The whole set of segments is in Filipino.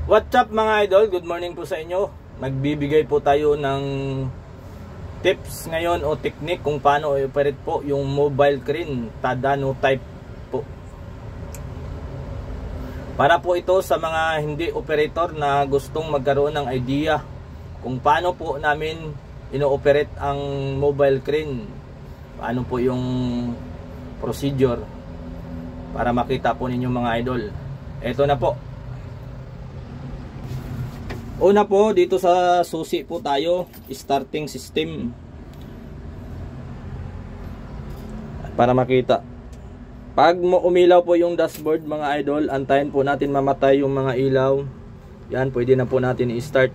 What's up mga idol? Good morning po sa inyo. Magbibigay po tayo ng tips ngayon o technique kung paano i-operate po yung mobile crane Tadano type po. Para po ito sa mga hindi operator na gustong magkaroon ng idea kung paano po namin ino-operate ang mobile crane. Paano po yung procedure para makita po ninyo mga idol. Ito na po. Una po, dito sa susi po tayo, starting system. Para makita. Pag umilaw po yung dashboard mga idol, antayin po natin mamatay yung mga ilaw. Yan, pwede na po natin i-start.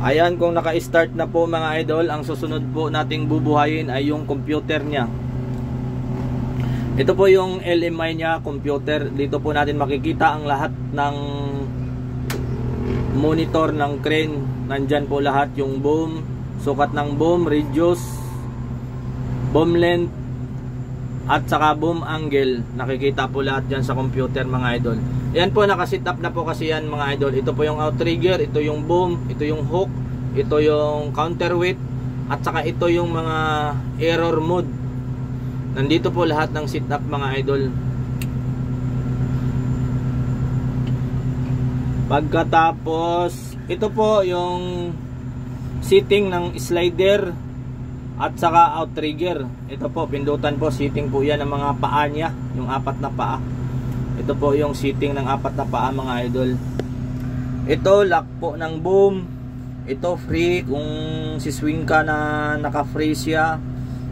Ayan, kung naka-start na po mga idol, ang susunod po nating bubuhayin ay yung computer niya. Ito po yung LMI niya, computer. Dito po natin makikita ang lahat ng monitor ng crane. Nandyan po lahat yung boom, sukat ng boom, radius, boom length, at saka boom angle. Nakikita po lahat dyan sa computer mga idol. Yan po, nakasit up na po kasi yan mga idol. Ito po yung outrigger, ito yung boom, ito yung hook, ito yung counterweight, at saka ito yung mga error mode. Nandito po lahat ng sit up mga idol. Pagkatapos, ito po yung setting ng slider at saka outrigger. Ito po, pindutan po, setting po yan ng mga paa niya, yung apat na paa. Ito po yung setting ng apat na paa mga idol. Ito, lock po ng boom. Ito free, kung siswing ka na naka-free siya,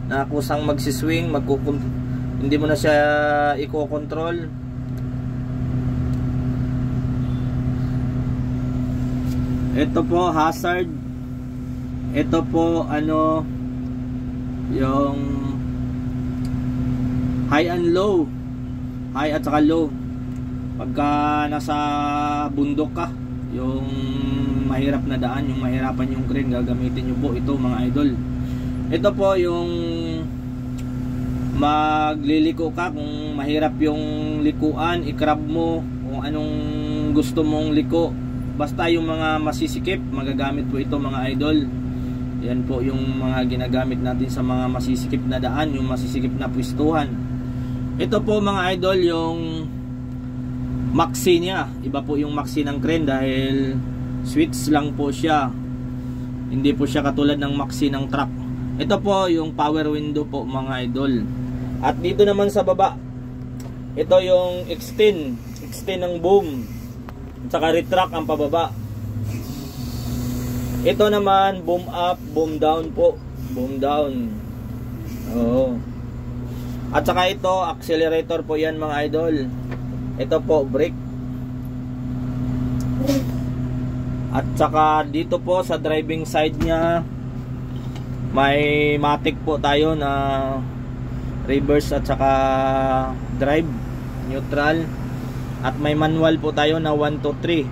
na kusang magsiswing, hindi mo na siya i-control. Ito po hazard. Ito po yung high and low, high at saka low. Pagka nasa bundok ka, yung mahirap na daan, yung mahirapan yung crane, gagamitin nyo po ito mga idol. Ito po yung magliliko ka, kung mahirap yung likuan, i-crab mo kung anong gusto mong liko. Basta yung mga masisikip, magagamit po ito mga idol. Yan po yung mga ginagamit natin sa mga masisikip na daan, yung masisikip na pwestuhan. Ito po mga idol yung maxi niya. Iba po yung maxi ng crane dahil switch lang po siya. Hindi po siya katulad ng maxi ng truck. Ito po yung power window po mga idol. At dito naman sa baba, ito yung extend ng boom, at saka retract ang pababa. Ito naman boom up, boom down po, boom down. Oo. At saka ito accelerator po yan mga idol. Ito po brake. At saka dito po sa driving side nya, may matic po tayo na reverse at saka drive, neutral. At may manual po tayo na 1, 2, 3.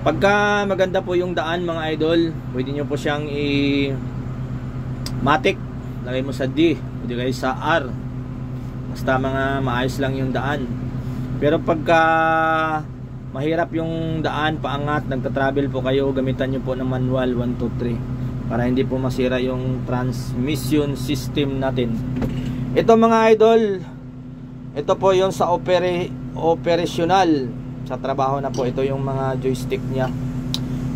Pagka maganda po yung daan mga idol, pwede nyo po siyang matic. Lagay mo sa D, pwede kayo sa R. Basta mga maayos lang yung daan. Pero pagka mahirap yung daan, paangat, nagta-travel po kayo, gamitan nyo po ng manual 1, 2, 3. Para hindi po masira yung transmission system natin. Ito mga idol, ito po yung sa operational, sa trabaho na po. Ito yung mga joystick nya.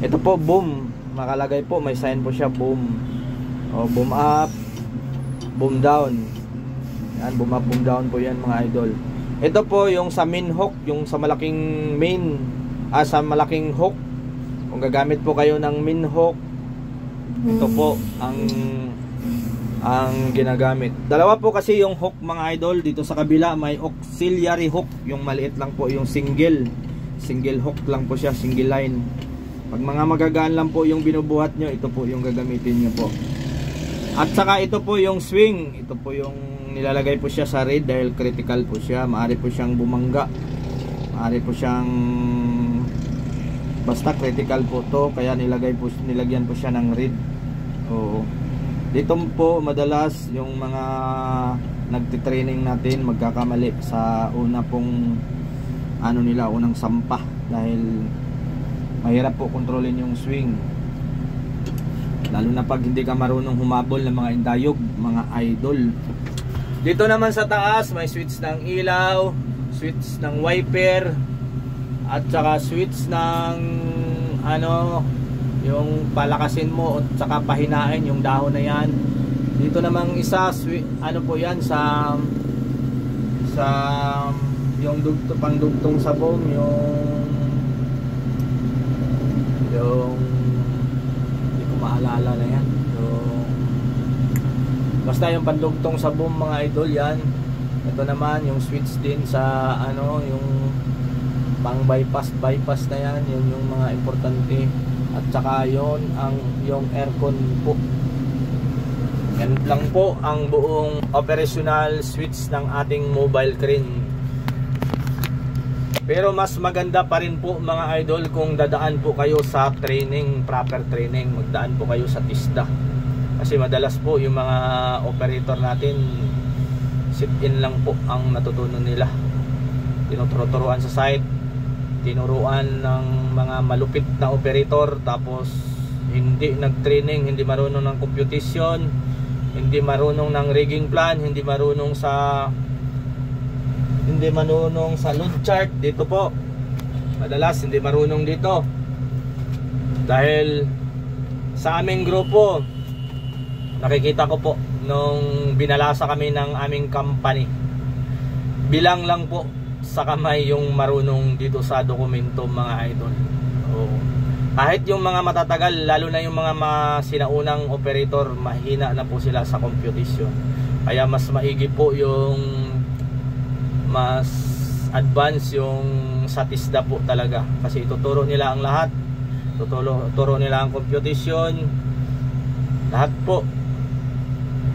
Ito po boom, makalagay po, may sign po siya boom. O, boom up, boom down. Yan, boom up, boom down po yan mga idol. Ito po yung sa main hook, yung sa malaking sa malaking hook. Kung gagamit po kayo ng main hook, ito po ang ginagamit. Dalawa po kasi yung hook mga idol. Dito sa kabila may auxiliary hook, yung maliit lang po, yung single hook lang po siya, single line. Pag mga magagaan lang po yung binubuhat nyo, ito po yung gagamitin nyo po. At saka ito po yung swing. Ito po yung nilalagay po siya sa red dahil critical po siya. Maaari po siyang bumangga, maaari po siyang, basta critical po to, kaya nilagyan po siya ng red. Oo. Dito po madalas yung mga nagtitraining natin magkakamali sa una pong ano nila, unang sampa, dahil mahirap po kontrolin yung swing, lalo na pag hindi ka marunong humabol ng mga indayog, mga idol. Dito naman sa taas may switch ng ilaw, switch ng wiper, at saka switch ng ano, yung palakasin mo at saka pahinain yung dahon na yan. Dito namang isa, ano po yan, sa yung pangdugtong sa boom, yung hindi ko maalala na yan, basta yung pandugtong sa boom mga idol yan. Ito naman yung switch din sa ano, yung pang bypass na yan, yun yung mga importante. At saka yun yung aircon po. Yan lang po ang buong operational switch ng ating mobile crane. Pero mas maganda pa rin po mga idol kung dadaan po kayo sa training, proper training, magdaan po kayo sa TISDA. Kasi madalas po yung mga operator natin sit-in lang po ang natutunan nila. Tinuturuan sa site, tinuruan ng mga malupit na operator, tapos hindi nag-training, hindi marunong ng computation, hindi marunong ng rigging plan, hindi marunong sa load chart. Dito po madalas hindi marunong dito, dahil sa aming grupo nakikita ko po nung binalasa kami ng aming company, bilang lang po sa kamay yung marunong dito sa dokumento mga idol. Kahit yung mga matatagal, lalo na yung mga sinaunang operator, mahina na po sila sa computation. Kaya mas maigi po yung mas advance yung sa TISDA po talaga, kasi ituturo nila ang lahat, tuturo nila ang computation, lahat po.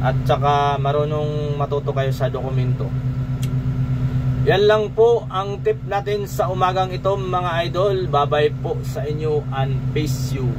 At saka marunong matuto kayo sa dokumento. Yan lang po ang tip natin sa umagang ito mga idol. Bye bye po sa inyo and peace you.